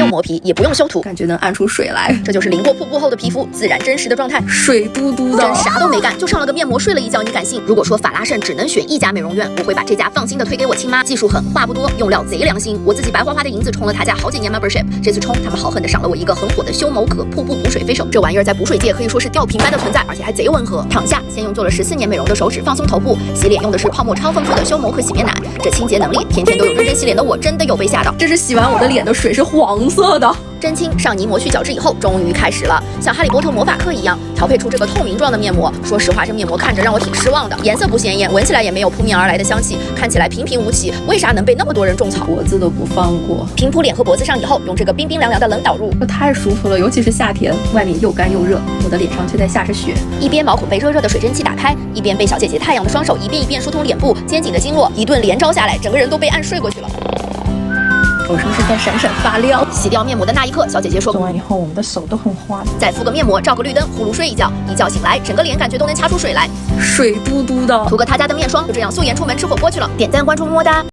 磨皮，也不用修图，感觉能按出水来。这就是淋过瀑布后的皮肤自然真实的状态，水嘟嘟的，真啥都没干，就上了个面膜，睡了一觉，你敢信？如果说法拉盛只能选一家美容院，我会把这家放心的推给我亲妈，技术狠，话不多，用料贼良心，我自己白花花的银子充了他家好几年 membership， 这次充他们好狠的赏了我一个很火的修某可瀑布补水飞手，这玩意儿在补水界可以说是吊瓶般的存在，而且还贼温和。躺下，先用做了14年美容的手指放松头部，洗脸用的是泡沫超丰富的修某可洗面奶，这清洁能力，天天都有认真洗脸的我真的有被吓到，这是洗完我的脸的水是黄色的。真清上泥膜去角质以后，终于开始了，像哈利波特魔法课一样调配出这个透明状的面膜。说实话，这面膜看着让我挺失望的，颜色不显眼，闻起来也没有扑面而来的香气，看起来平平无奇。为啥能被那么多人种草？脖子都不放过。平铺脸和脖子上以后，用这个冰冰凉凉的冷导入，这太舒服了，尤其是夏天，外面又干又热，我的脸上却在下着雪。一边毛孔被热热的水蒸气打开，一边被小姐姐太阳的双手一遍一遍疏通脸部、肩颈的经络，一顿连招下来，整个人都被按睡过去了。我是不是在闪闪发亮？洗掉面膜的那一刻，小姐姐说：“做完以后，我们的手都很滑。再敷个面膜，照个绿灯，呼噜睡一觉，一觉醒来，整个脸感觉都能掐出水来，水嘟嘟的。涂个他家的面霜，就这样素颜出门吃火锅去了。点赞关注么么哒。”